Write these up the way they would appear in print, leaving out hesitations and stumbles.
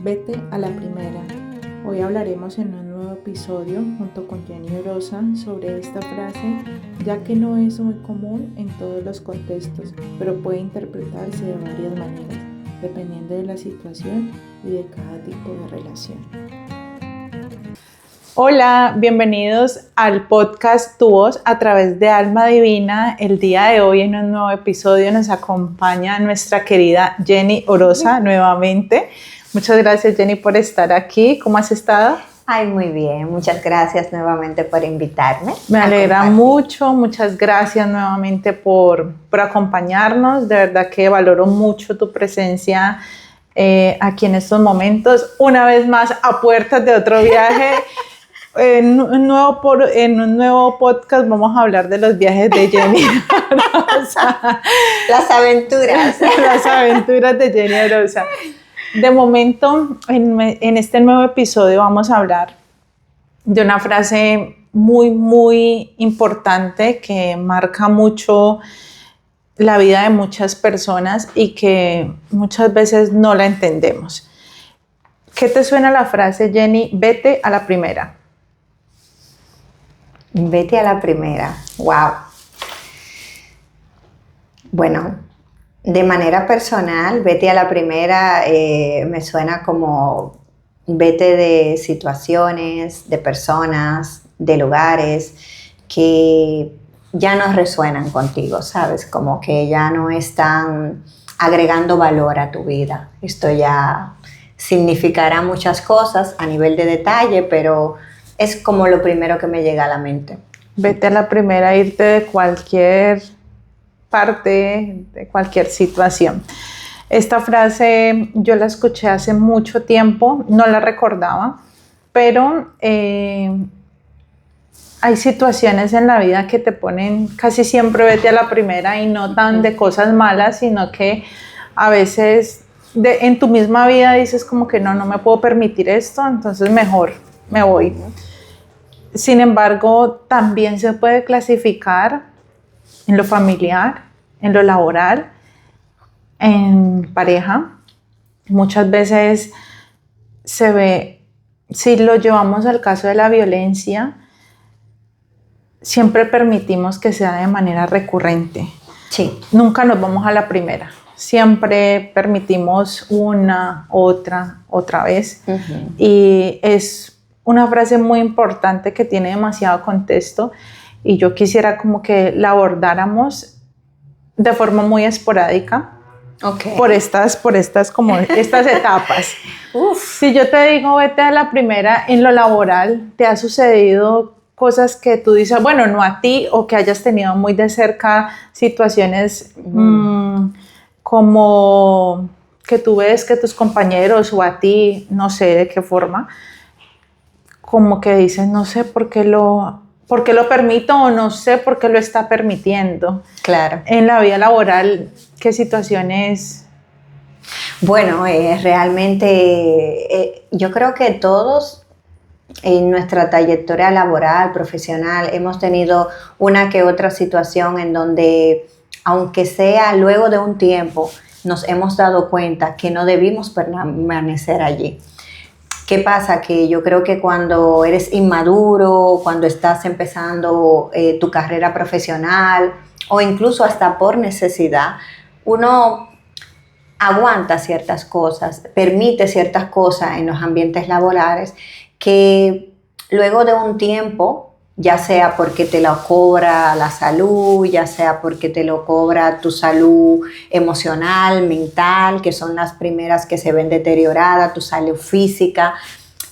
Vete a la primera. Hoy hablaremos en un nuevo episodio junto con Jenny Orosa sobre esta frase, ya que no es muy común en todos los contextos, pero puede interpretarse de varias maneras, dependiendo de la situación y de cada tipo de relación. Hola, bienvenidos al podcast Tu Voz a través de Alma Divina. El día de hoy en un nuevo episodio nos acompaña nuestra querida Jenny Orosa nuevamente. Muchas gracias, Jenny, por estar aquí. ¿Cómo has estado? Ay, muy bien. Muchas gracias nuevamente por invitarme. Me alegra mucho. Muchas gracias nuevamente por acompañarnos. De verdad que valoro mucho tu presencia aquí en estos momentos. Una vez más, a puertas de otro viaje. En un nuevo podcast vamos a hablar de los viajes de Jenny Orosa. Las aventuras. Las aventuras de Jenny Orosa. De momento, en este nuevo episodio vamos a hablar de una frase muy, muy importante que marca mucho la vida de muchas personas y que muchas veces no la entendemos. ¿Qué te suena la frase, Jenny? Vete a la primera. Vete a la primera. Wow. Bueno, de manera personal, vete a la primera me suena como vete de situaciones, de personas, de lugares que ya no resuenan contigo, ¿sabes? Como que ya no están agregando valor a tu vida. Esto ya significará muchas cosas a nivel de detalle, pero es como lo primero que me llega a la mente. Vete a la primera, irte de cualquier parte, de cualquier situación. Esta frase yo la escuché hace mucho tiempo, no la recordaba, pero hay situaciones en la vida que te ponen casi siempre vete a la primera y no tan de cosas malas, sino que a veces en tu misma vida dices como que no me puedo permitir esto, entonces mejor me voy. Sin embargo, también se puede clasificar en lo familiar, en lo laboral, en pareja. Muchas veces se ve, si lo llevamos al caso de la violencia, siempre permitimos que sea de manera recurrente. Sí. Nunca nos vamos a la primera. Siempre permitimos una, otra vez. Uh-huh. Y es una frase muy importante que tiene demasiado contexto y yo quisiera como que la abordáramos de forma muy esporádica. Okay. Por estas etapas. Si yo te digo vete a la primera en lo laboral, ¿te ha sucedido cosas que tú dices, bueno, no a ti, o que hayas tenido muy de cerca situaciones como que tú ves que tus compañeros o a ti, no sé de qué forma, como que dices, no sé por qué lo permito o no sé por qué lo está permitiendo? Claro. En la vida laboral, ¿qué situaciones? Bueno, realmente yo creo que todos en nuestra trayectoria laboral, profesional, hemos tenido una que otra situación en donde, aunque sea luego de un tiempo, nos hemos dado cuenta que no debimos permanecer allí. ¿Qué pasa? Que yo creo que cuando eres inmaduro, cuando estás empezando tu carrera profesional o incluso hasta por necesidad, uno aguanta ciertas cosas, permite ciertas cosas en los ambientes laborales que luego de un tiempo, ya sea porque te lo cobra la salud, ya sea porque te lo cobra tu salud emocional, mental, que son las primeras que se ven deterioradas, tu salud física.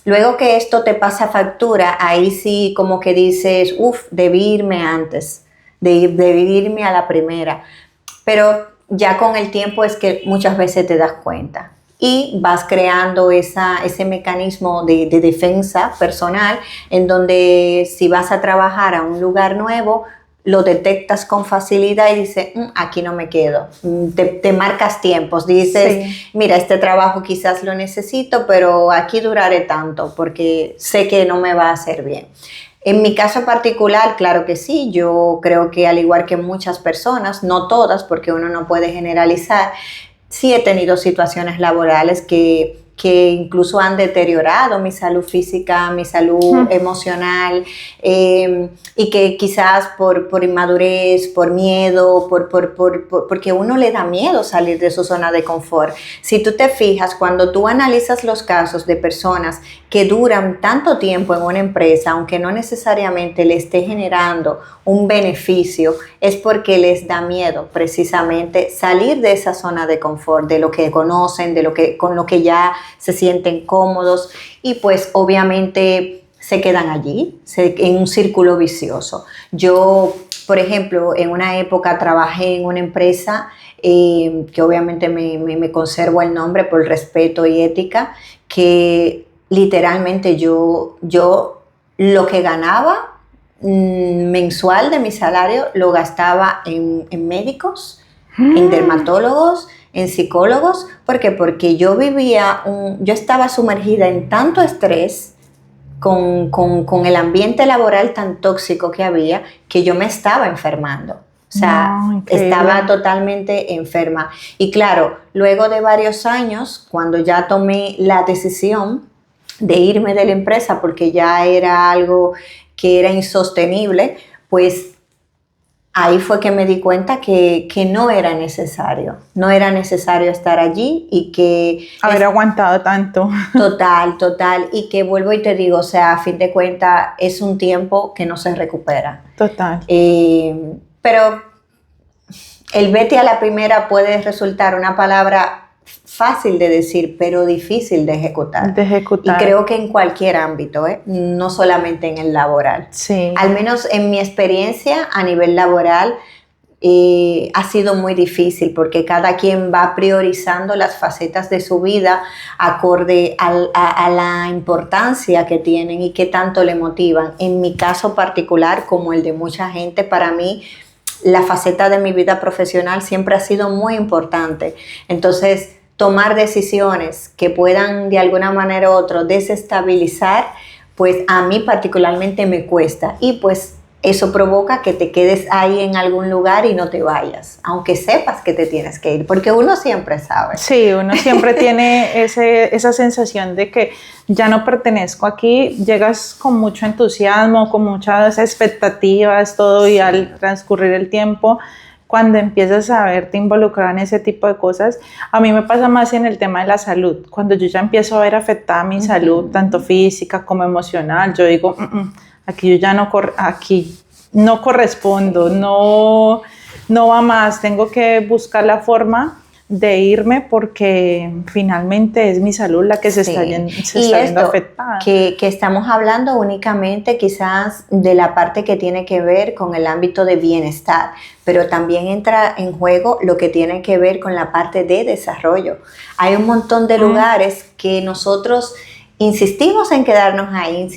Luego que esto te pasa factura, ahí sí como que dices, debí irme antes, debí irme a la primera. Pero ya con el tiempo es que muchas veces te das cuenta. Y vas creando ese mecanismo de defensa personal en donde si vas a trabajar a un lugar nuevo, lo detectas con facilidad y dices, aquí no me quedo. Te marcas tiempos, dices, sí, mira, este trabajo quizás lo necesito, pero aquí duraré tanto porque sé que no me va a hacer bien. En mi caso particular, claro que sí, yo creo que al igual que muchas personas, no todas porque uno no puede generalizar, sí he tenido situaciones laborales que que incluso han deteriorado mi salud física, mi salud emocional, y que quizás por inmadurez, por miedo, porque uno le da miedo salir de su zona de confort. Si tú te fijas, cuando tú analizas los casos de personas que duran tanto tiempo en una empresa, aunque no necesariamente le esté generando un beneficio, es porque les da miedo precisamente salir de esa zona de confort, de lo que conocen, con lo que ya se sienten cómodos, y pues obviamente se quedan allí, en un círculo vicioso. Yo, por ejemplo, en una época trabajé en una empresa que obviamente me conservo el nombre por respeto y ética, que literalmente yo lo que ganaba mensual de mi salario lo gastaba en médicos, en dermatólogos, en psicólogos. ¿Por qué? Porque yo estaba sumergida en tanto estrés con el ambiente laboral tan tóxico que había, que yo me estaba enfermando. O sea, estaba totalmente enferma. Y claro, luego de varios años, cuando ya tomé la decisión de irme de la empresa porque ya era algo que era insostenible, pues ahí fue que me di cuenta que no era necesario estar allí, y que haber aguantado tanto. Total, y que vuelvo y te digo, o sea, a fin de cuentas es un tiempo que no se recupera. Total. Pero el vete a la primera puede resultar una palabra fácil de decir, pero difícil de ejecutar. Y creo que en cualquier ámbito, no solamente en el laboral. Sí. Al menos en mi experiencia a nivel laboral ha sido muy difícil, porque cada quien va priorizando las facetas de su vida acorde a la importancia que tienen y qué tanto le motivan. En mi caso particular, como el de mucha gente, para mí la faceta de mi vida profesional siempre ha sido muy importante. Entonces, tomar decisiones que puedan de alguna manera u otra desestabilizar, pues a mí particularmente me cuesta, y pues eso provoca que te quedes ahí en algún lugar y no te vayas, aunque sepas que te tienes que ir, porque uno siempre sabe. Sí, uno siempre tiene esa sensación de que ya no pertenezco aquí. Llegas con mucho entusiasmo, con muchas expectativas, todo, y al transcurrir el tiempo, cuando empiezas a verte involucrada en ese tipo de cosas, a mí me pasa más en el tema de la salud. Cuando yo ya empiezo a ver afectada mi salud, tanto física como emocional, yo digo, aquí yo ya aquí no correspondo, no va más, tengo que buscar la forma de irme, porque finalmente es mi salud la que se está viendo afectada. Que estamos hablando únicamente quizás de la parte que tiene que ver con el ámbito de bienestar, pero también entra en juego lo que tiene que ver con la parte de desarrollo. Hay un montón de lugares que nosotros insistimos en quedarnos ahí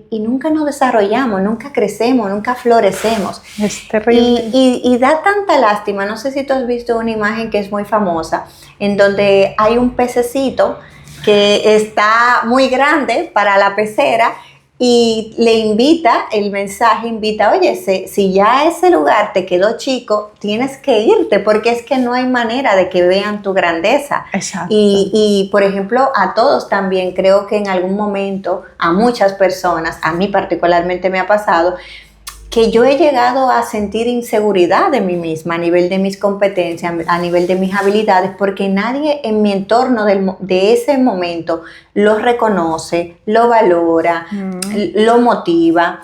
y nunca nos desarrollamos, nunca crecemos, nunca florecemos. Es terrible. Y da tanta lástima. No sé si tú has visto una imagen que es muy famosa, en donde hay un pececito que está muy grande para la pecera, y el mensaje invita, oye, si ya ese lugar te quedó chico, tienes que irte, porque es que no hay manera de que vean tu grandeza. Exacto. Y por ejemplo, a todos también, creo que en algún momento, a muchas personas, a mí particularmente me ha pasado, que yo he llegado a sentir inseguridad de mí misma a nivel de mis competencias, a nivel de mis habilidades, porque nadie en mi entorno de ese momento lo reconoce, lo valora, lo motiva.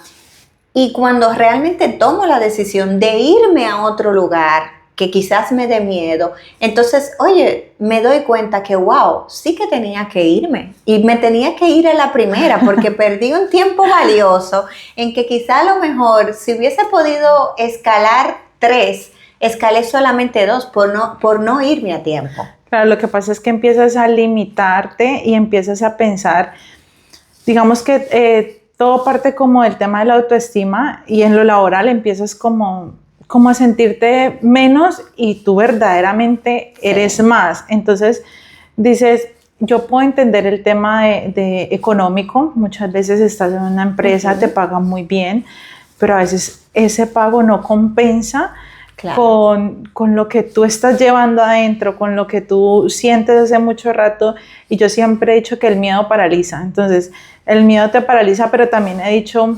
Y cuando realmente tomo la decisión de irme a otro lugar que quizás me dé miedo, entonces, oye, me doy cuenta que, wow, sí que tenía que irme, y me tenía que ir a la primera, porque perdí un tiempo valioso en que quizá a lo mejor, si hubiese podido escalar 3, escalé solamente 2 por no irme a tiempo. Claro, lo que pasa es que empiezas a limitarte y empiezas a pensar, digamos que todo parte como del tema de la autoestima, y en lo laboral empiezas como a sentirte menos, y tú verdaderamente eres más. Entonces dices, yo puedo entender el tema de económico, muchas veces estás en una empresa, te pagan muy bien, pero a veces ese pago no compensa Claro. con lo que tú estás llevando adentro, con lo que tú sientes hace mucho rato. Y yo siempre he dicho que el miedo paraliza. Entonces, el miedo te paraliza, pero también he dicho,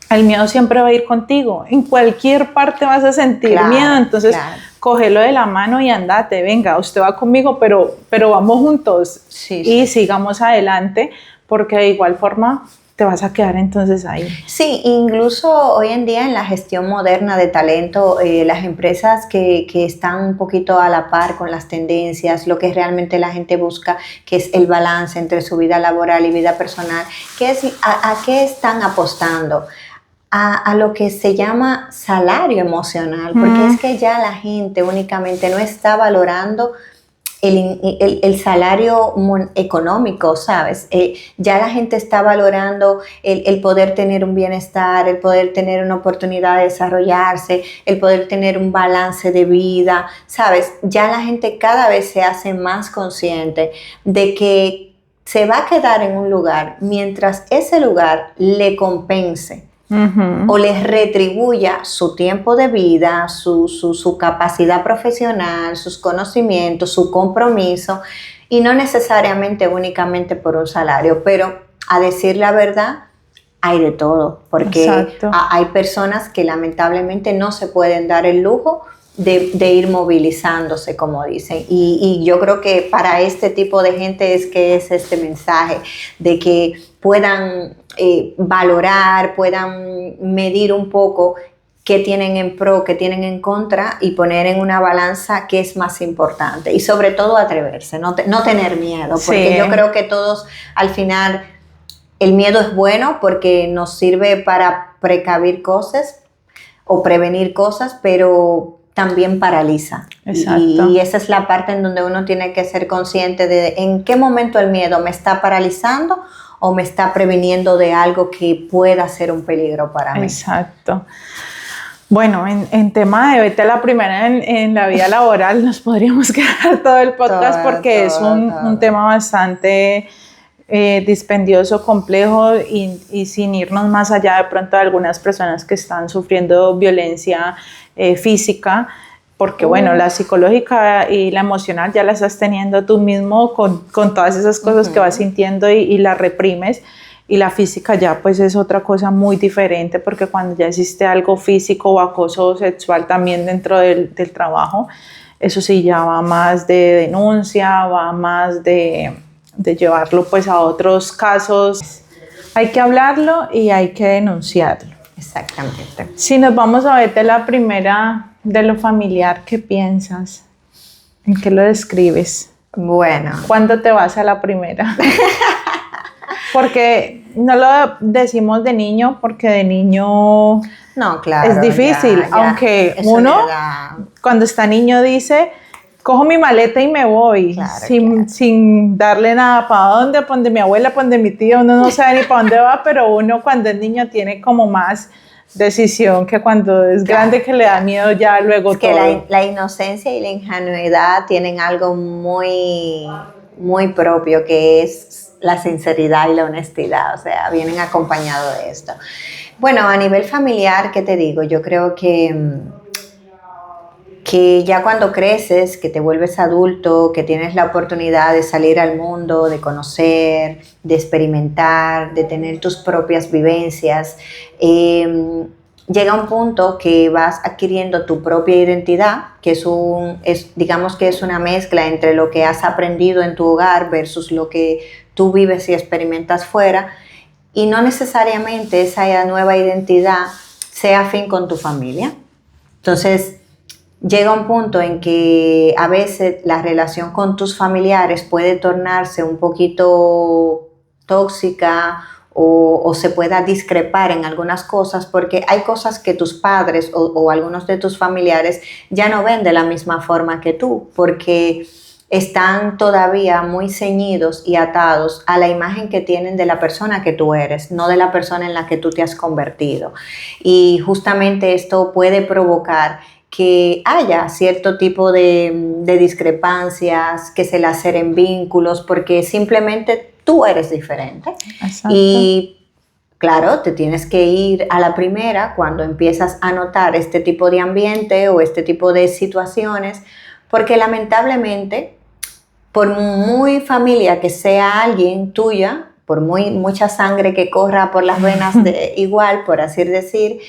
el miedo siempre va a ir contigo. En cualquier parte vas a sentir miedo. Entonces, cógelo de la mano y andate. Venga, usted va conmigo, pero vamos juntos. Sí, y sigamos adelante, porque de igual forma te vas a quedar entonces ahí. Sí, incluso hoy en día en la gestión moderna de talento, las empresas que están un poquito a la par con las tendencias, lo que realmente la gente busca, que es el balance entre su vida laboral y vida personal, ¿a qué están apostando? A lo que se llama salario emocional, porque es que ya la gente únicamente no está valorando el salario económico, ¿sabes? Ya la gente está valorando el poder tener un bienestar, el poder tener una oportunidad de desarrollarse, el poder tener un balance de vida, ¿sabes? Ya la gente cada vez se hace más consciente de que se va a quedar en un lugar mientras ese lugar le compense. O les retribuya su tiempo de vida, su capacidad profesional, sus conocimientos, su compromiso, y no necesariamente únicamente por un salario. Pero a decir la verdad, hay de todo, porque hay personas que lamentablemente no se pueden dar el lujo de ir movilizándose, como dicen. Y yo creo que para este tipo de gente es que es este mensaje de que puedan valorar, puedan medir un poco qué tienen en pro, qué tienen en contra, y poner en una balanza qué es más importante. Y sobre todo atreverse, no tener miedo, porque yo creo que todos al final el miedo es bueno porque nos sirve para precaver cosas o prevenir cosas, pero también paraliza. Y esa es la parte en donde uno tiene que ser consciente de en qué momento el miedo me está paralizando o me está previniendo de algo que pueda ser un peligro para mí. Exacto. Bueno, en tema de vete a la primera en la vida laboral, nos podríamos quedar todo el podcast porque es un tema bastante dispendioso, complejo y sin irnos más allá de pronto de algunas personas que están sufriendo violencia física, porque bueno, la psicológica y la emocional ya la estás teniendo tú mismo con todas esas cosas que vas sintiendo y las reprimes, y la física ya pues es otra cosa muy diferente, porque cuando ya existe algo físico o acoso sexual también dentro del trabajo, eso sí ya va más de denuncia, va más de llevarlo pues a otros casos. Hay que hablarlo y hay que denunciarlo. Exactamente. Si nos vamos a ver la primera de lo familiar, ¿qué piensas? ¿En qué lo describes? Bueno. ¿Cuándo te vas a la primera? Porque no lo decimos de niño, porque de niño no, claro, es difícil, ya, aunque uno cuando está niño dice, cojo mi maleta y me voy, claro, sin darle nada para dónde, para donde mi abuela, para donde mi tía, uno no sabe ni para dónde va, pero uno cuando es niño tiene como más decisión que cuando es grande, que le da miedo ya luego es todo. Que la inocencia y la ingenuidad tienen algo muy, muy propio, que es la sinceridad y la honestidad, o sea, vienen acompañados de esto. Bueno, a nivel familiar, ¿qué te digo? Yo creo que ya cuando creces, que te vuelves adulto, que tienes la oportunidad de salir al mundo, de conocer, de experimentar, de tener tus propias vivencias, llega un punto que vas adquiriendo tu propia identidad, que digamos que es una mezcla entre lo que has aprendido en tu hogar versus lo que tú vives y experimentas fuera, y no necesariamente esa nueva identidad sea afín con tu familia. Entonces, llega un punto en que a veces la relación con tus familiares puede tornarse un poquito tóxica o se pueda discrepar en algunas cosas, porque hay cosas que tus padres o algunos de tus familiares ya no ven de la misma forma que tú, porque están todavía muy ceñidos y atados a la imagen que tienen de la persona que tú eres, no de la persona en la que tú te has convertido. Y justamente esto puede provocar que haya cierto tipo de discrepancias, que se laceren vínculos, porque simplemente tú eres diferente. Exacto. Y Claro, te tienes que ir a la primera cuando empiezas a notar este tipo de ambiente o este tipo de situaciones, porque lamentablemente, por muy familia que sea alguien tuya, por mucha sangre que corra por las venas de igual, por así decir,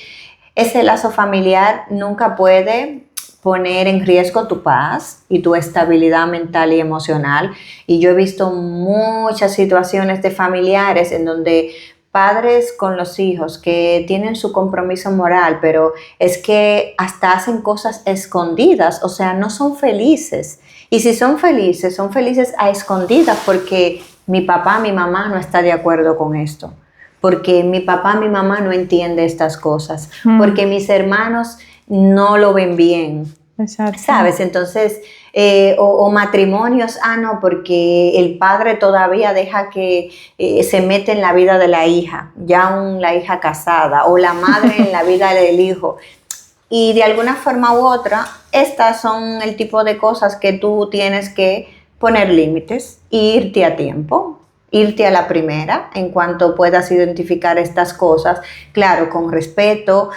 ese lazo familiar nunca puede poner en riesgo tu paz y tu estabilidad mental y emocional. Y yo he visto muchas situaciones de familiares en donde padres con los hijos que tienen su compromiso moral, pero es que hasta hacen cosas escondidas, o sea, no son felices. Y si son felices a escondidas porque mi papá, mi mamá no está de acuerdo con esto, porque mi papá, mi mamá no entiende estas cosas, porque mis hermanos no lo ven bien. Exacto. ¿Sabes? Entonces, o matrimonios, no, porque el padre todavía deja que se mete en la vida de la hija, la hija casada, o la madre en la vida del hijo. Y de alguna forma u otra, estas son el tipo de cosas que tú tienes que poner límites e irte a tiempo, irte a la primera en cuanto puedas identificar estas cosas, claro, con respeto,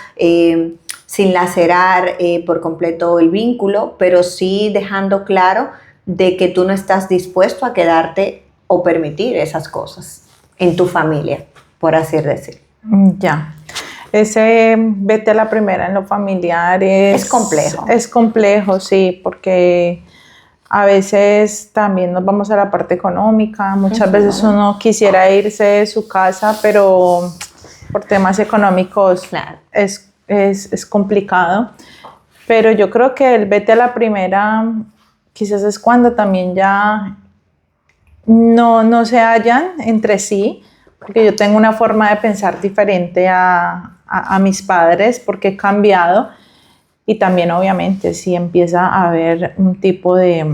sin lacerar por completo el vínculo, pero sí dejando claro de que tú no estás dispuesto a quedarte o permitir esas cosas en tu familia, por así decir. Ya. Ese vete a la primera en lo familiar es complejo. Es complejo, sí, porque a veces también nos vamos a la parte económica. Muchas veces uno quisiera irse de su casa, pero por temas económicos claro. es complicado. Pero yo creo que el vete a la primera quizás es cuando también ya no se hallan entre sí, porque yo tengo una forma de pensar diferente a mis padres porque he cambiado, y también obviamente si empieza a haber un tipo de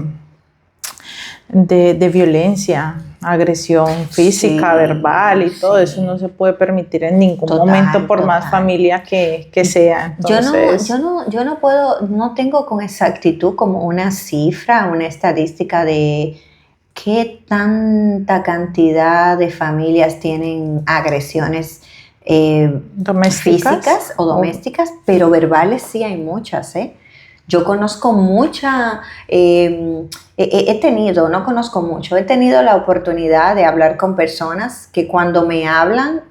violencia, agresión física, sí, verbal y todo eso no se puede permitir en ningún momento por más familia que sea. Entonces, yo no puedo, no tengo con exactitud como una cifra, una estadística de qué tanta cantidad de familias tienen agresiones físicas o domésticas, pero verbales sí hay muchas, ¿eh? Yo conozco he tenido la oportunidad de hablar con personas que cuando me hablan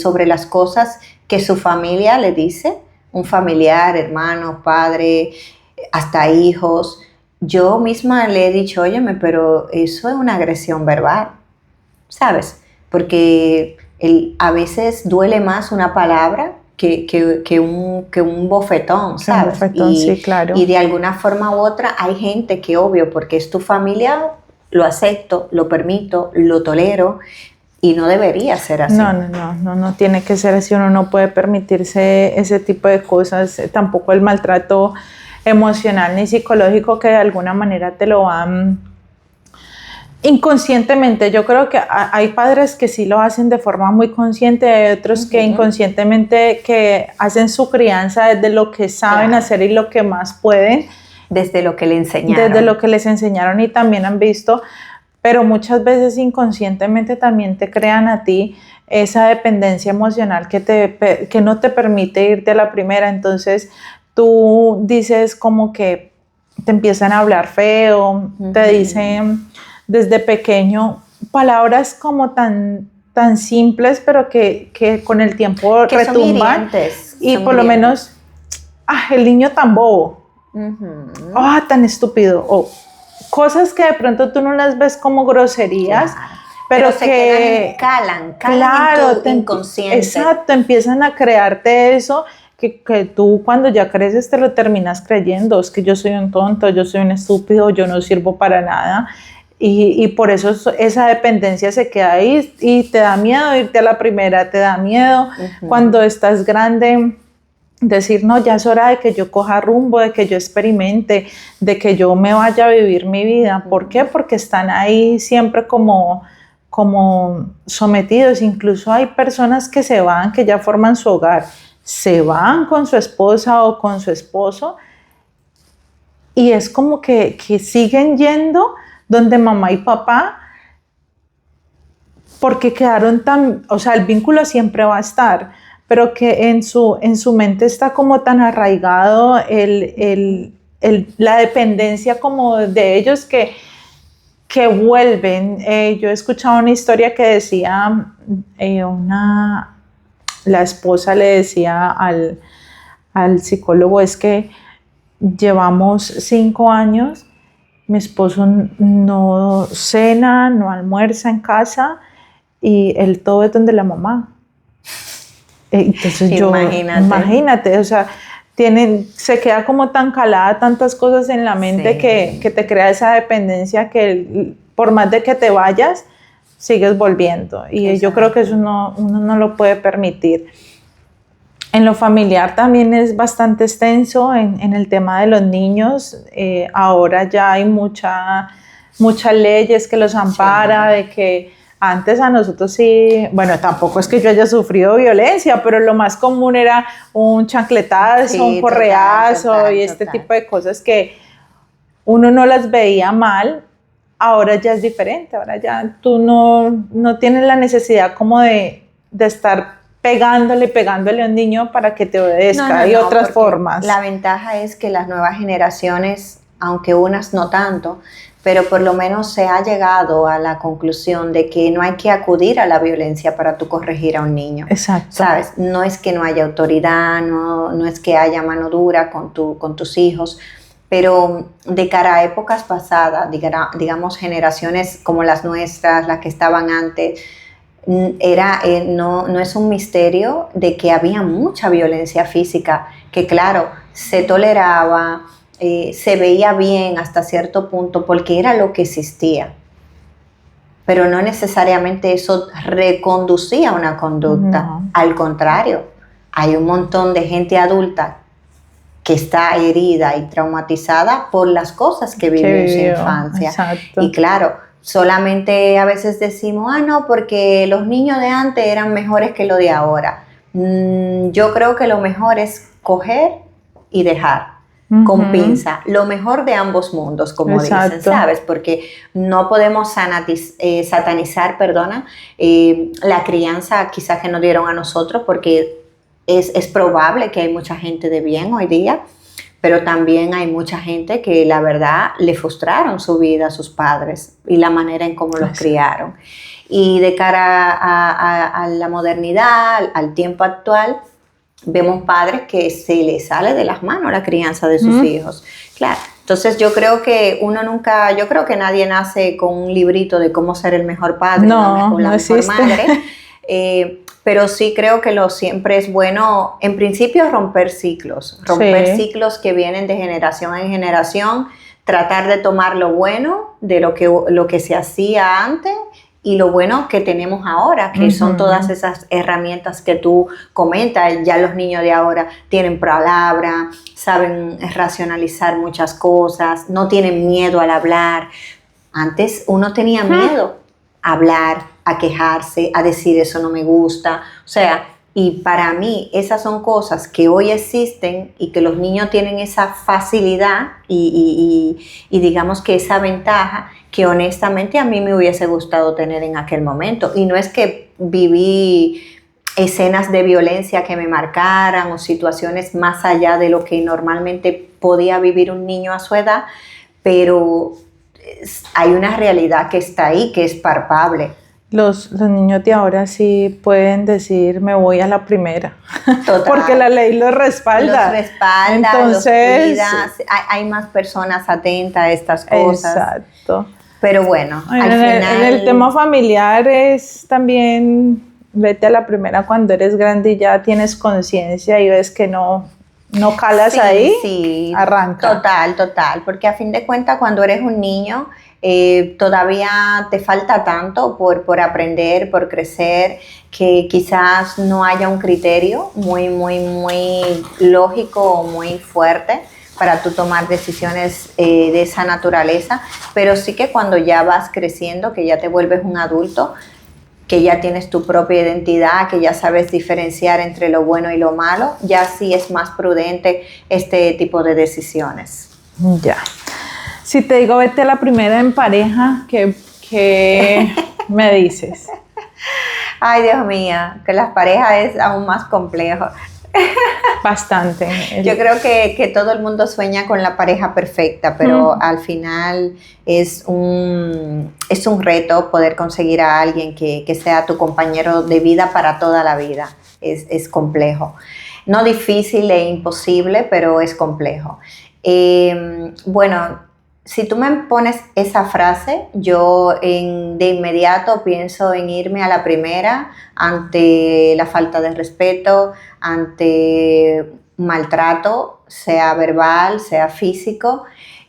sobre las cosas que su familia le dice, un familiar, hermano, padre, hasta hijos, yo misma le he dicho, óyeme, pero eso es una agresión verbal, ¿sabes? Porque a veces duele más una palabra que un bofetón, ¿sabes? Un bofetón, sí, claro. Y de alguna forma u otra hay gente que, obvio, porque es tu familia, lo acepto, lo permito, lo tolero, y no debería ser así. No tiene que ser así. Uno no puede permitirse ese tipo de cosas, tampoco el maltrato emocional ni psicológico que de alguna manera te lo van inconscientemente. Yo creo que hay padres que sí lo hacen de forma muy consciente, hay otros que inconscientemente que hacen su crianza desde lo que saben hacer y lo que más pueden. Desde lo que le enseñaron. Desde lo que les enseñaron y también han visto, pero muchas veces inconscientemente también te crean a ti esa dependencia emocional que no te permite irte a la primera. Entonces tú dices como que te empiezan a hablar feo, te dicen desde pequeño palabras como tan simples, pero que con el tiempo que retumban. Y por lo menos, el niño tan bobo, tan estúpido, o cosas que de pronto tú no las ves como groserías, pero que calan claro, en tu inconsciente. Exacto, empiezan a crearte eso. Que tú cuando ya creces te lo terminas creyendo, es que yo soy un tonto, yo soy un estúpido, yo no sirvo para nada. Y por eso esa dependencia se queda ahí y te da miedo irte a la primera, te da miedo cuando estás grande decir, no, ya es hora de que yo coja rumbo, de que yo experimente, de que yo me vaya a vivir mi vida. ¿Por qué? Porque están ahí siempre como sometidos. Incluso hay personas que se van, que ya forman su hogar, se van con su esposa o con su esposo y es como que siguen yendo donde mamá y papá porque quedaron tan, o sea, el vínculo siempre va a estar, pero que en su mente está como tan arraigado la dependencia como de ellos que vuelven. Yo he escuchado una historia que decía, la esposa le decía al psicólogo, es que llevamos 5 años, mi esposo no cena, no almuerza en casa y él todo es donde la mamá. Entonces imagínate, o sea, se queda como tan calada tantas cosas en la mente que te crea esa dependencia que por más de que te vayas, sigues volviendo. Y exacto, yo creo que eso uno no lo puede permitir. En lo familiar también es bastante extenso en el tema de los niños. Ahora ya hay muchas leyes que los ampara, de que antes a nosotros sí, bueno, tampoco es que yo haya sufrido violencia, pero lo más común era un chancletazo, un correazo y este tipo de cosas que uno no las veía mal. Ahora ya es diferente, ahora ya tú no tienes la necesidad como de estar pegándole a un niño para que te obedezca. Hay otras formas. La ventaja es que las nuevas generaciones, aunque unas no tanto, pero por lo menos se ha llegado a la conclusión de que no hay que acudir a la violencia para tú corregir a un niño. Exacto. ¿Sabes? No es que no haya autoridad, no es que haya mano dura con tus hijos, pero de cara a épocas pasadas, digamos generaciones como las nuestras, las que estaban antes, no es un misterio de que había mucha violencia física, que claro, se toleraba, se veía bien hasta cierto punto porque era lo que existía, pero no necesariamente eso reconducía a una conducta. No. Al contrario, hay un montón de gente adulta que está herida y traumatizada por las cosas que vivió en su infancia. Exacto. Y claro, solamente a veces decimos, no, porque los niños de antes eran mejores que los de ahora. Yo creo que lo mejor es coger y dejar. Con pinza, lo mejor de ambos mundos, como exacto, dicen, ¿sabes? Porque no podemos satanizar, la crianza quizás que nos dieron a nosotros, porque es probable que hay mucha gente de bien hoy día, pero también hay mucha gente que la verdad le frustraron su vida a sus padres y la manera en cómo los criaron. Y de cara a la modernidad, al tiempo actual, vemos padres que se les sale de las manos la crianza de sus hijos. Claro. Entonces yo creo que nadie nace con un librito de cómo ser el mejor padre o la mejor madre. Pero sí creo que siempre es bueno, en principio, romper ciclos que vienen de generación en generación, tratar de tomar lo bueno de lo que se hacía antes y lo bueno que tenemos ahora, que son todas esas herramientas que tú comentas. Ya los niños de ahora tienen palabra, saben racionalizar muchas cosas, no tienen miedo al hablar. Antes uno tenía miedo a hablar, a quejarse, a decir eso no me gusta. O sea, y para mí esas son cosas que hoy existen y que los niños tienen esa facilidad y digamos que esa ventaja que honestamente a mí me hubiese gustado tener en aquel momento. Y no es que viví escenas de violencia que me marcaran o situaciones más allá de lo que normalmente podía vivir un niño a su edad, pero hay una realidad que está ahí, que es palpable. Los niños de ahora sí pueden decir me voy a la primera. Total. Porque la ley los respalda. Los respalda, entonces, los cuida. Hay más personas atentas a estas cosas. Exacto. Pero bueno, al final... En el tema familiar es también vete a la primera cuando eres grande y ya tienes conciencia y ves que no calas ahí, arranca. Total, porque a fin de cuentas cuando eres un niño todavía te falta tanto por aprender, por crecer, que quizás no haya un criterio muy lógico o muy fuerte para tú tomar decisiones de esa naturaleza, pero sí que cuando ya vas creciendo, que ya te vuelves un adulto, que ya tienes tu propia identidad, que ya sabes diferenciar entre lo bueno y lo malo, ya sí es más prudente este tipo de decisiones. Ya. Si te digo vete a la primera en pareja, ¿qué me dices? Ay, Dios mío, que las parejas es aún más complejo. Bastante. Yo creo que todo el mundo sueña con la pareja perfecta, pero al final es un reto poder conseguir a alguien que sea tu compañero de vida para toda la vida. Es complejo. No difícil e imposible, pero es complejo. Bueno, si tú me pones esa frase, yo de inmediato pienso en irme a la primera ante la falta de respeto, ante maltrato, sea verbal, sea físico,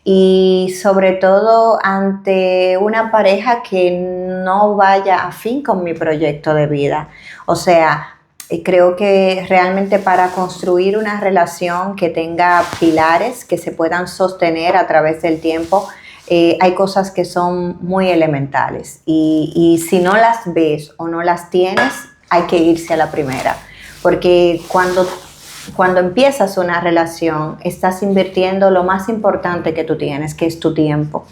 y sobre todo ante una pareja que no vaya a fin con mi proyecto de vida. O sea, creo que realmente para construir una relación que tenga pilares que se puedan sostener a través del tiempo, hay cosas que son muy elementales y si no las ves o no las tienes, hay que irse a la primera, porque cuando empiezas una relación, estás invirtiendo lo más importante que tú tienes, que es tu tiempo.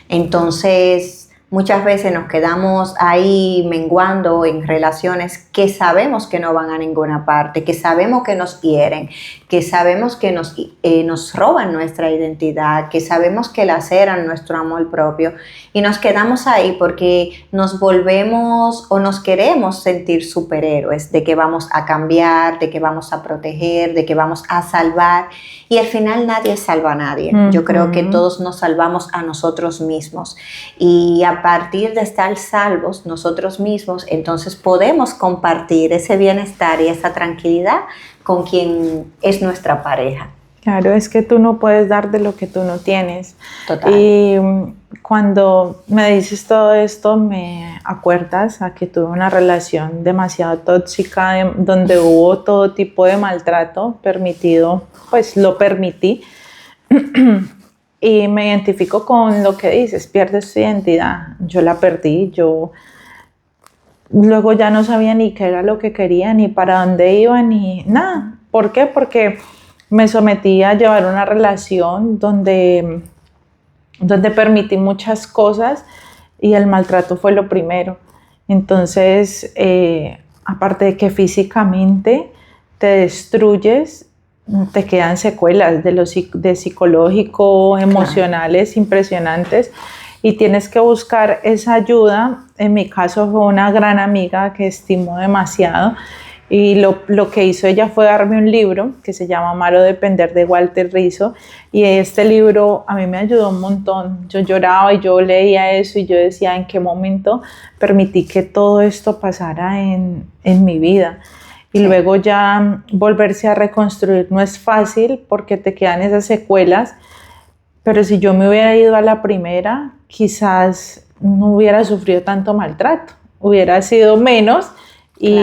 Entonces, muchas veces nos quedamos ahí menguando en relaciones que sabemos que no van a ninguna parte, que sabemos que nos hieren, que sabemos que nos roban nuestra identidad, que sabemos que laceran nuestro amor propio, y nos quedamos ahí porque nos volvemos o nos queremos sentir superhéroes de que vamos a cambiar, de que vamos a proteger, de que vamos a salvar, y al final nadie salva a nadie. Yo creo que todos nos salvamos a nosotros mismos, y a partir de estar salvos nosotros mismos, entonces podemos compartir ese bienestar y esa tranquilidad con quien es nuestra pareja. Claro, es que tú no puedes dar de lo que tú no tienes. Total. Y cuando me dices todo esto, me acuerdas a que tuve una relación demasiado tóxica, donde hubo todo tipo de maltrato permitido, pues lo permití. Y me identifico con lo que dices, pierdes tu identidad. Yo la perdí, yo luego ya no sabía ni qué era lo que quería, ni para dónde iba, ni nada. ¿Por qué? Porque me sometí a llevar una relación donde permití muchas cosas y el maltrato fue lo primero. Entonces, aparte de que físicamente te destruyes, te quedan secuelas de psicológico, emocionales, claro, impresionantes, y tienes que buscar esa ayuda. En mi caso fue una gran amiga que estimo demasiado, y lo que hizo ella fue darme un libro que se llama Amar o Depender, de Walter Rizzo, y este libro a mí me ayudó un montón. Yo lloraba y yo leía eso y yo decía, ¿en qué momento permití que todo esto pasara en mi vida? Y sí, luego ya volverse a reconstruir no es fácil porque te quedan esas secuelas, pero si yo me hubiera ido a la primera, quizás no hubiera sufrido tanto maltrato, hubiera sido menos, claro,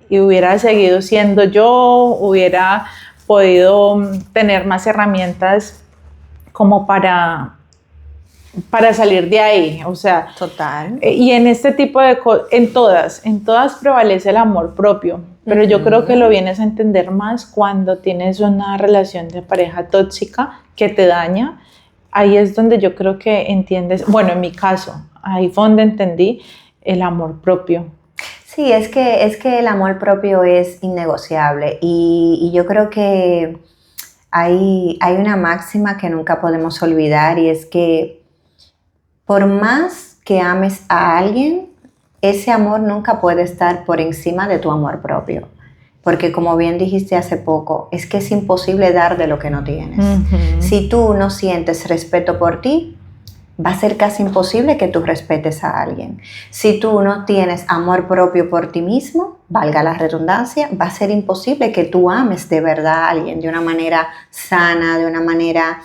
y hubiera seguido siendo yo, hubiera podido tener más herramientas como para salir de ahí, o sea, total. Y en este tipo de cosas, en todas prevalece el amor propio, pero yo creo que lo vienes a entender más cuando tienes una relación de pareja tóxica que te daña. Ahí es donde yo creo que entiendes, bueno, en mi caso, ahí fue donde entendí el amor propio. Sí, es que el amor propio es innegociable, y yo creo que hay una máxima que nunca podemos olvidar, y es que por más que ames a alguien, ese amor nunca puede estar por encima de tu amor propio. Porque como bien dijiste hace poco, es que es imposible dar de lo que no tienes. Uh-huh. Si tú no sientes respeto por ti, va a ser casi imposible que tú respetes a alguien. Si tú no tienes amor propio por ti mismo, valga la redundancia, va a ser imposible que tú ames de verdad a alguien de una manera sana, de una manera...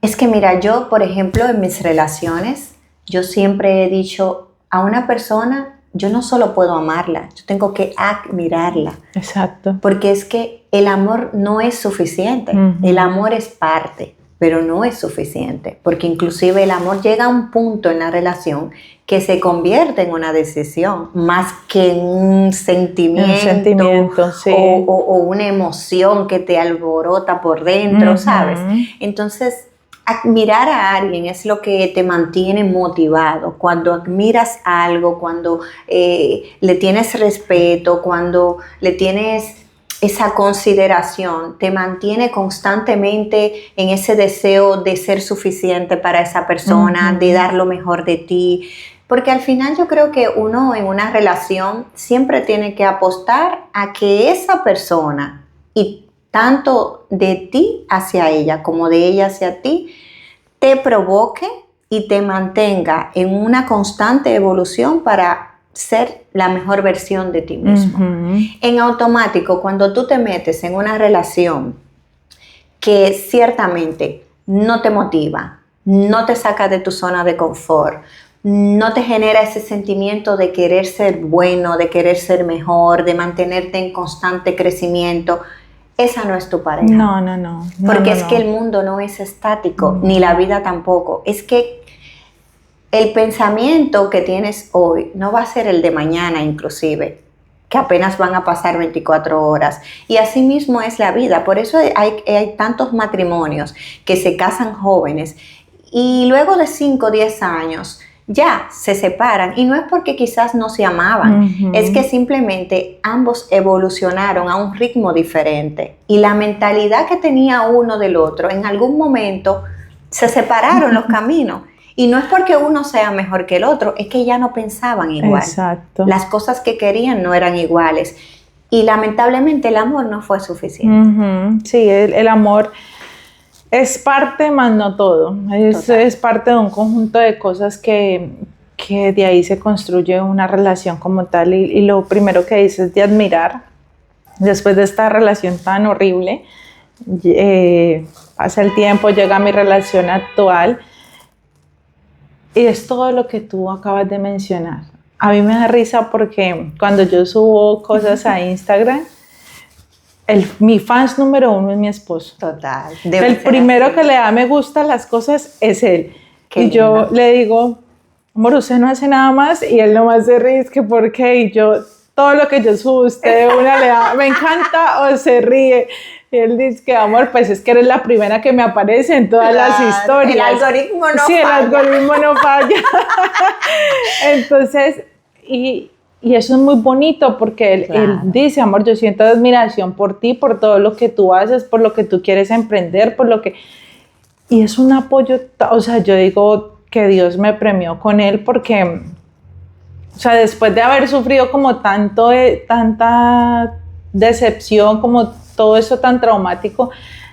Es que mira, yo, por ejemplo, en mis relaciones, yo siempre he dicho, a una persona, yo no solo puedo amarla, yo tengo que admirarla. Exacto. Porque es que el amor no es suficiente. Uh-huh. El amor es parte, pero no es suficiente. Porque inclusive el amor llega a un punto en la relación que se convierte en una decisión, más que en un sentimiento, sí, o una emoción que te alborota por dentro, uh-huh, ¿sabes? Entonces... admirar a alguien es lo que te mantiene motivado. Cuando admiras algo, cuando le tienes respeto, cuando le tienes esa consideración, te mantiene constantemente en ese deseo de ser suficiente para esa persona, de dar lo mejor de ti. Porque al final yo creo que uno en una relación siempre tiene que apostar a que esa persona, y tanto de ti hacia ella como de ella hacia ti, te provoque y te mantenga en una constante evolución para ser la mejor versión de ti mismo. En automático, cuando tú te metes en una relación que ciertamente no te motiva, no te saca de tu zona de confort, no te genera ese sentimiento de querer ser bueno, de querer ser mejor, de mantenerte en constante crecimiento, esa no es tu pareja. No. Porque es que el mundo no es estático, ni la vida tampoco. Es que el pensamiento que tienes hoy no va a ser el de mañana inclusive, que apenas van a pasar 24 horas. Y así mismo es la vida. Por eso hay tantos matrimonios que se casan jóvenes y luego de 5 o 10 años ya se separan. Y no es porque quizás no se amaban, es que simplemente ambos evolucionaron a un ritmo diferente. Y la mentalidad que tenía uno del otro, en algún momento se separaron los caminos. Y no es porque uno sea mejor que el otro, es que ya no pensaban igual. Exacto. Las cosas que querían no eran iguales. Y lamentablemente el amor no fue suficiente. Sí, el amor es parte, más no todo. Es parte de un conjunto de cosas que de ahí se construye una relación como tal. Y lo primero que dices es de admirar. Después de esta relación tan horrible, pasa el tiempo, llega mi relación actual. Y es todo lo que tú acabas de mencionar. A mí me da risa porque cuando yo subo cosas a Instagram, mi fans número 1 es mi esposo. Total. El primero que le da me gusta a las cosas es él. Qué y yo lindo. le digo, amor, usted no hace nada más, y él nomás se ríe, es que ¿por qué? Y yo, todo lo que yo subo, usted de una le da, me encanta o se ríe. Y él dice que, amor, pues es que eres la primera que me aparece en todas las historias. El algoritmo no falla. Sí, el algoritmo no falla. Entonces, y eso es muy bonito porque él dice, amor, yo siento admiración por ti, por todo lo que tú haces, por lo que tú quieres emprender, por lo que... Y es un apoyo, o sea, yo digo que Dios me premió con él porque, o sea, después de haber sufrido como tanta decepción, como todo eso tan traumático,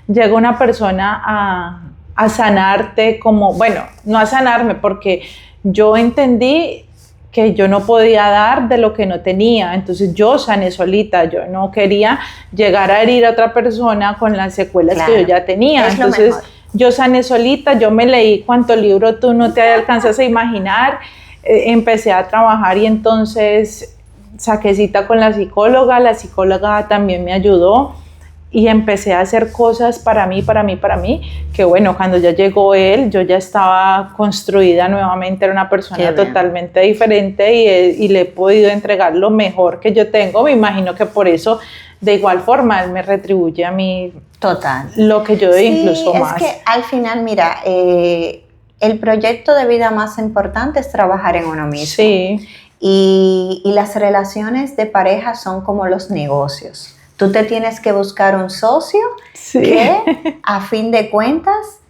llega una persona a sanarte, como, bueno, no a sanarme, porque yo entendí que yo no podía dar de lo que no tenía, entonces yo sané solita, yo no quería llegar a herir a otra persona con las secuelas que yo ya tenía, entonces yo sané solita, yo me leí cuánto libro tú no te alcanzas a imaginar, empecé a trabajar y entonces saqué cita con la psicóloga también me ayudó y empecé a hacer cosas para mí, que bueno, cuando ya llegó él, yo ya estaba construida nuevamente, era una persona totalmente diferente y le he podido entregar lo mejor que yo tengo, me imagino que por eso, de igual forma, él me retribuye a mí lo que yo doy, incluso más. Es que al final, mira, el proyecto de vida más importante es trabajar en uno mismo. Sí. Y las relaciones de pareja son como los negocios. Tú te tienes que buscar un socio que, a fin de cuentas,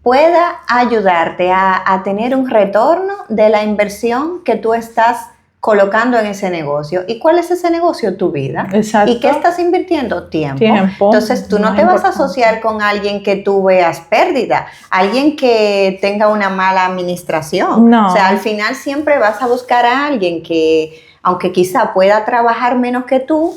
pueda ayudarte a tener un retorno de la inversión que tú estás colocando en ese negocio. ¿Y cuál es ese negocio? Tu vida. Exacto. ¿Y qué estás invirtiendo? Tiempo. Entonces, tú no te vas a asociar con alguien que tú veas pérdida, alguien que tenga una mala administración. No. O sea, al final siempre vas a buscar a alguien que, aunque quizá pueda trabajar menos que tú,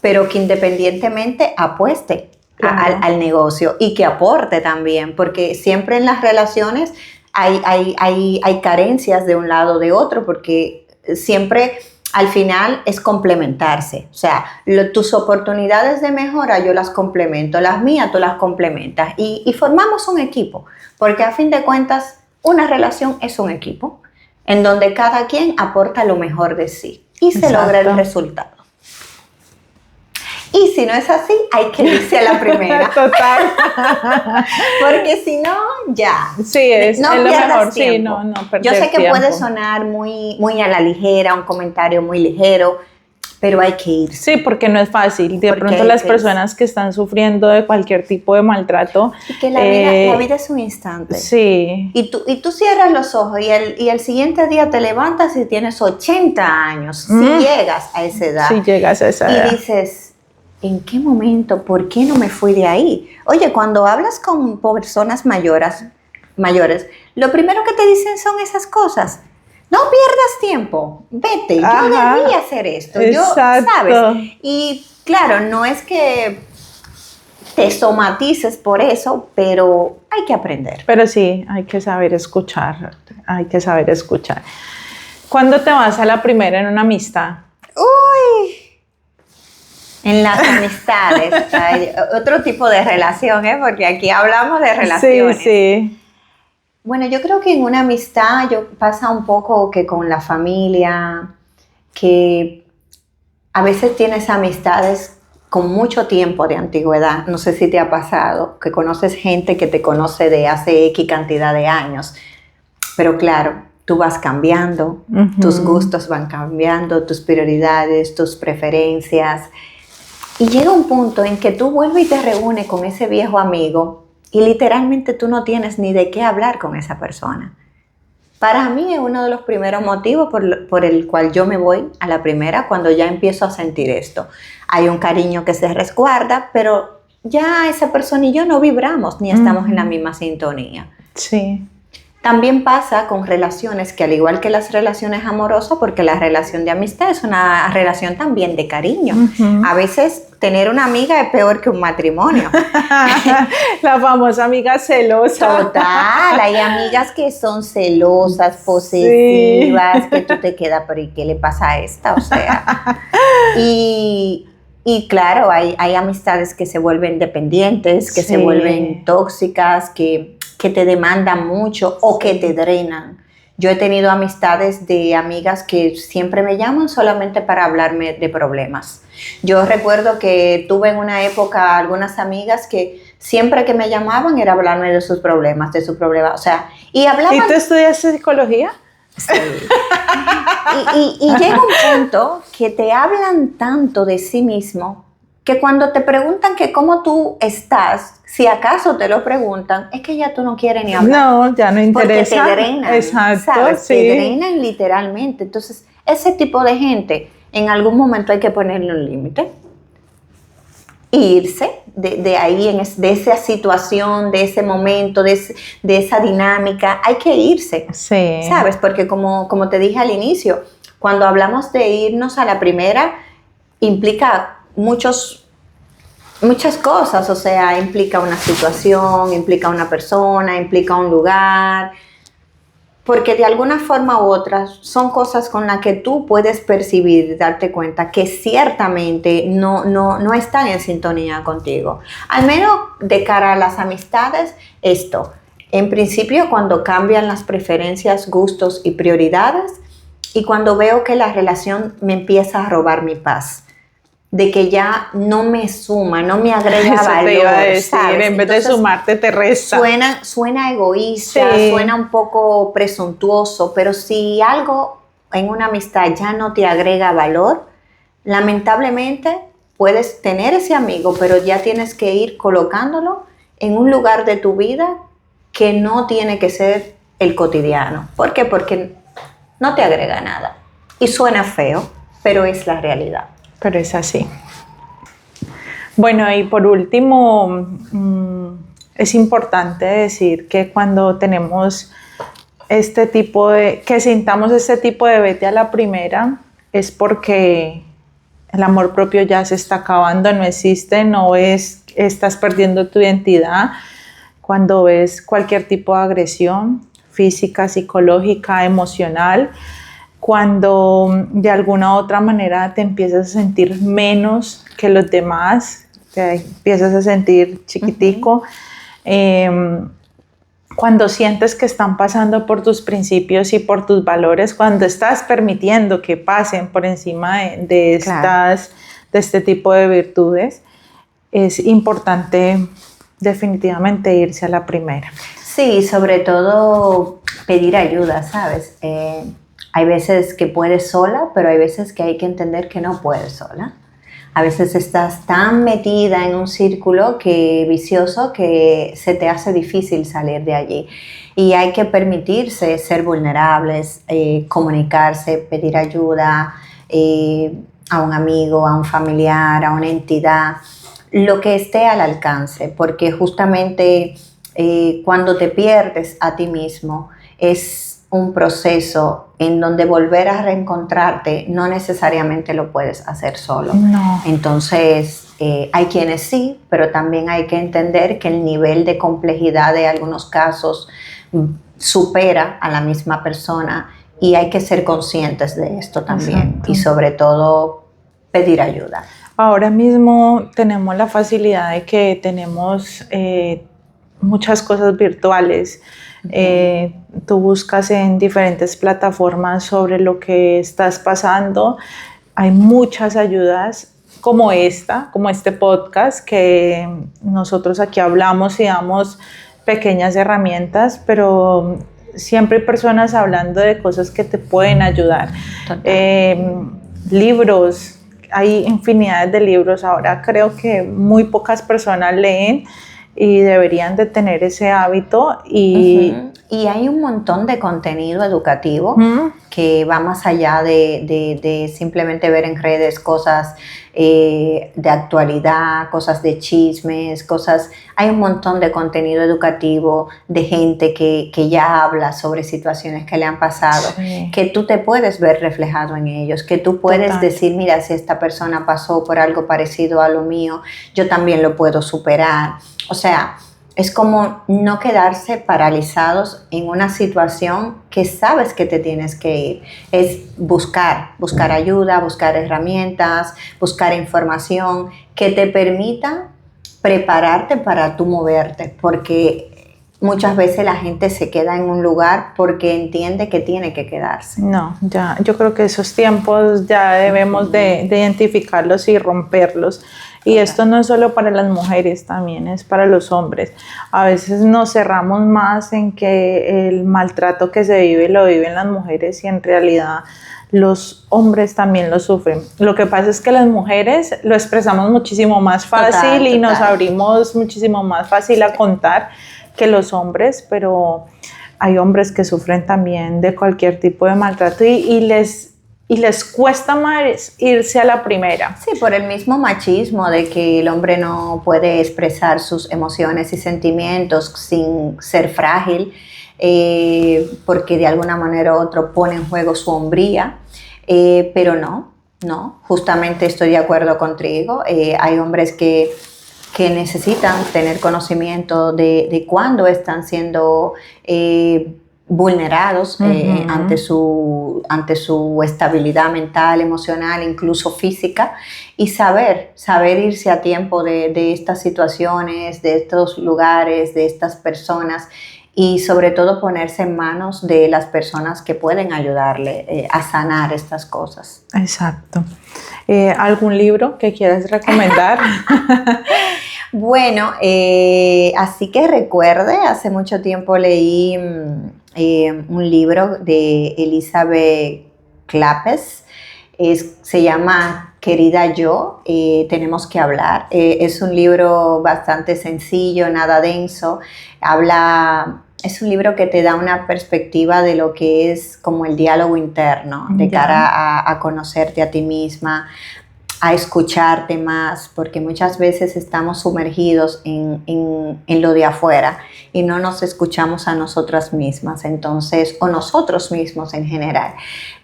pero que independientemente apueste al negocio y que aporte también, porque siempre en las relaciones hay carencias de un lado o de otro, porque siempre al final es complementarse. O sea, tus oportunidades de mejora yo las complemento, las mías tú las complementas y formamos un equipo, porque a fin de cuentas una relación es un equipo en donde cada quien aporta lo mejor de sí y se logra el resultado. Y si no es así, hay que irse a la primera. Total. Porque si no, ya. Sí, No es lo pierdas mejor. Sí, tiempo. no perder Yo sé que tiempo. puede sonar muy, muy a la ligera, un comentario muy ligero, pero hay que ir. Sí, porque no es fácil. De Porque pronto hay las que personas que están sufriendo de cualquier tipo de maltrato. Y que la vida es un instante. Sí. Y tú cierras los ojos y el siguiente día te levantas y tienes 80 años, si llegas a esa edad. Si llegas a esa edad. Y dices, ¿en qué momento? ¿Por qué no me fui de ahí? Oye, cuando hablas con personas mayores, lo primero que te dicen son esas cosas. No pierdas tiempo, vete, Ajá, yo debí hacer esto, exacto. ¿sabes? Y claro, no es que te somatices por eso, pero hay que aprender. Pero sí, hay que saber escuchar, hay que saber escuchar. ¿Cuándo te vas a la primera en una amistad? Uy, en las amistades, hay otro tipo de relación, porque aquí hablamos de relaciones. Sí, sí. Bueno, yo creo que en una amistad pasa un poco que con la familia, que a veces tienes amistades con mucho tiempo de antigüedad. No sé si te ha pasado, que conoces gente que te conoce de hace X cantidad de años. Pero claro, tú vas cambiando, tus gustos van cambiando, tus prioridades, tus preferencias. Y llega un punto en que tú vuelves y te reúnes con ese viejo amigo y literalmente tú no tienes ni de qué hablar con esa persona. Para mí es uno de los primeros motivos por el cual yo me voy a la primera cuando ya empiezo a sentir esto. Hay un cariño que se resguarda, pero ya esa persona y yo no vibramos ni estamos en la misma sintonía. Sí. También pasa con relaciones que al igual que las relaciones amorosas, porque la relación de amistad es una relación también de cariño. A veces tener una amiga es peor que un matrimonio. La famosa amiga celosa. Total, hay amigas que son celosas, posesivas, que tú te quedas, pero ¿y qué le pasa a esta? O sea, y claro, hay amistades que se vuelven dependientes, que se vuelven tóxicas, que te demandan mucho o que te drenan. Yo he tenido amistades de amigas que siempre me llaman solamente para hablarme de problemas. Yo recuerdo que tuve en una época algunas amigas que siempre que me llamaban era hablarme de sus problemas, o sea, y hablaban... ¿Y tú estudiaste psicología? Sí. Y llega un punto que te hablan tanto de sí mismo que cuando te preguntan que cómo tú estás, si acaso te lo preguntan, es que ya tú no quieres ni hablar. No, ya no interesa. Porque te drenan, exacto, ¿sabes? Sí. Te drenan literalmente. Entonces, ese tipo de gente, en algún momento hay que ponerle un límite. Irse de ahí, de esa situación, de ese momento, de esa dinámica, hay que irse, sí. ¿Sabes? Porque como te dije al inicio, cuando hablamos de irnos a la primera, implica muchas cosas, o sea, implica una situación, implica una persona, implica un lugar, porque de alguna forma u otra son cosas con las que tú puedes percibir y darte cuenta que ciertamente no están en sintonía contigo. Al menos de cara a las amistades, esto. En principio, cuando cambian las preferencias, gustos y prioridades, y cuando veo que la relación me empieza a robar mi paz, de que ya no me suma, no me agrega Eso valor, te iba a decir, ¿sabes? en vez Entonces, de sumarte te resta. Suena egoísta, Sí. suena un poco presuntuoso, pero si algo en una amistad ya no te agrega valor, lamentablemente puedes tener ese amigo, pero ya tienes que ir colocándolo en un lugar de tu vida que no tiene que ser el cotidiano. ¿Por qué? Porque no te agrega nada. Y suena feo, pero es la realidad. Pero es así. Bueno, y por último, es importante decir que cuando tenemos que sintamos este tipo de vete a la primera, es porque el amor propio ya se está acabando, no existe, estás perdiendo tu identidad. Cuando ves cualquier tipo de agresión física, psicológica, emocional, cuando de alguna u otra manera te empiezas a sentir menos que los demás, te empiezas a sentir chiquitico, cuando sientes que están pasando por tus principios y por tus valores, cuando estás permitiendo que pasen por encima de este tipo de virtudes, es importante definitivamente irse a la primera. Sí, sobre todo pedir ayuda, ¿sabes? Hay veces que puedes sola, pero hay veces que hay que entender que no puedes sola. A veces estás tan metida en un círculo vicioso que se te hace difícil salir de allí. Y hay que permitirse ser vulnerables, comunicarse, pedir ayuda a un amigo, a un familiar, a una entidad, lo que esté al alcance, porque justamente cuando te pierdes a ti mismo es un proceso en donde volver a reencontrarte no necesariamente lo puedes hacer solo. No. Entonces, hay quienes sí, pero también hay que entender que el nivel de complejidad de algunos casos supera a la misma persona y hay que ser conscientes de esto también. Exacto. Y sobre todo pedir ayuda. Ahora mismo tenemos la facilidad de que tenemos muchas cosas virtuales. Tú buscas en diferentes plataformas sobre lo que estás pasando. Hay muchas ayudas como este podcast, que nosotros aquí hablamos y damos pequeñas herramientas, pero siempre hay personas hablando de cosas que te pueden ayudar. Libros, hay infinidades de libros. Ahora creo que muy pocas personas leen y deberían de tener ese hábito. Y hay un montón de contenido educativo que va más allá de simplemente ver en redes cosas de actualidad, cosas de chismes, hay un montón de contenido educativo de gente que ya habla sobre situaciones que le han pasado, sí, que tú te puedes ver reflejado en ellos, que tú puedes decir, mira, si esta persona pasó por algo parecido a lo mío, yo también lo puedo superar. O sea, es como no quedarse paralizados en una situación que sabes que te tienes que ir. Es buscar ayuda, buscar herramientas, buscar información que te permita prepararte para tú moverte, porque muchas veces la gente se queda en un lugar porque entiende que tiene que quedarse. No, ya, yo creo que esos tiempos ya debemos de identificarlos y romperlos. Y esto no es solo para las mujeres, también es para los hombres. A veces nos cerramos más en que el maltrato que se vive lo viven las mujeres y en realidad los hombres también lo sufren. Lo que pasa es que las mujeres lo expresamos muchísimo más fácil y nos abrimos muchísimo más fácil a contar que los hombres, pero hay hombres que sufren también de cualquier tipo de maltrato y les cuesta más irse a la primera. Sí, por el mismo machismo de que el hombre no puede expresar sus emociones y sentimientos sin ser frágil, porque de alguna manera u otra pone en juego su hombría, pero no, justamente estoy de acuerdo contigo. Hay hombres que necesitan tener conocimiento de cuándo están siendo vulnerados ante su estabilidad mental, emocional, incluso física, y saber irse a tiempo de estas situaciones, de estos lugares, de estas personas, y sobre todo ponerse en manos de las personas que pueden ayudarle a sanar estas cosas. Exacto. ¿Algún libro que quieras recomendar? Bueno, así que recuerde, hace mucho tiempo leí un libro de Elizabeth Clapes, se llama Querida Yo, tenemos que hablar. Es un libro bastante sencillo, nada denso. Es un libro que te da una perspectiva de lo que es como el diálogo interno, de cara a conocerte a ti misma, a escucharte más, porque muchas veces estamos sumergidos en lo de afuera y no nos escuchamos a nosotras mismas, entonces, o nosotros mismos en general.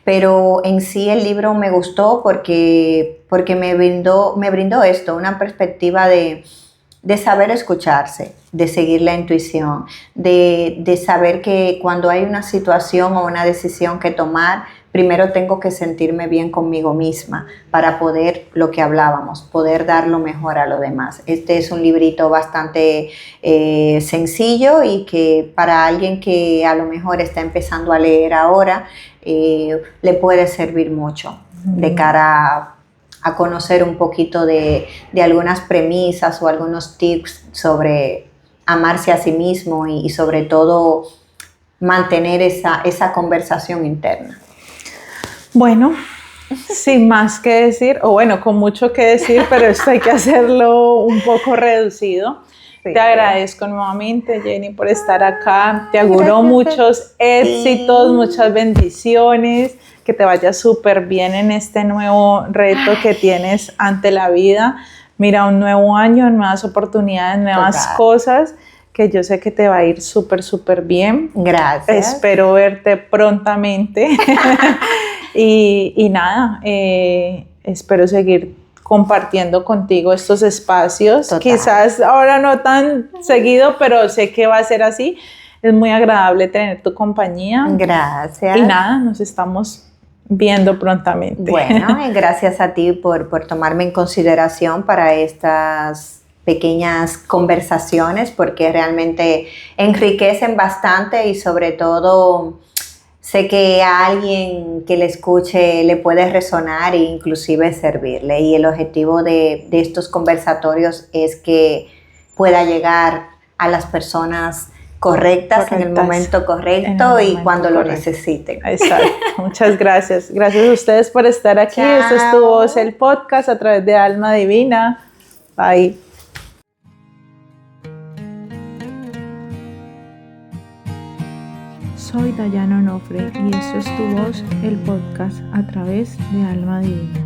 Pero en sí el libro me gustó porque me brindó esto, una perspectiva de saber escucharse, de seguir la intuición, de saber que cuando hay una situación o una decisión que tomar, primero tengo que sentirme bien conmigo misma para poder, lo que hablábamos, poder dar lo mejor a los demás. Este es un librito bastante sencillo y que para alguien que a lo mejor está empezando a leer ahora, le puede servir mucho de cara a conocer un poquito de algunas premisas o algunos tips sobre amarse a sí mismo y sobre todo mantener esa conversación interna. Bueno, sin más que decir, o bueno, con mucho que decir, pero esto hay que hacerlo un poco reducido. Sí. Te agradezco nuevamente, Jenny, por estar acá. Te auguro muchos éxitos, muchas bendiciones, que te vaya súper bien en este nuevo reto que tienes ante la vida. Mira, un nuevo año, nuevas oportunidades, nuevas cosas, que yo sé que te va a ir súper, súper bien. Gracias. Espero verte prontamente. Y nada, espero seguir compartiendo contigo estos espacios. Total. Quizás ahora no tan seguido, pero sé que va a ser así. Es muy agradable tener tu compañía. Gracias. Y nada, nos estamos viendo prontamente. Bueno, gracias a ti por tomarme en consideración para estas pequeñas conversaciones, porque realmente enriquecen bastante y sobre todo sé que a alguien que le escuche le puede resonar e inclusive servirle. Y el objetivo de estos conversatorios es que pueda llegar a las personas correctas en el momento correcto y cuando lo necesiten. Exacto. Muchas gracias. Gracias a ustedes por estar aquí. Chao. Esto es Tu Voz, el podcast a través de Alma Divina. Bye. Soy Dayana Onofre y esto es Tu Voz, el podcast a través de Alma Divina.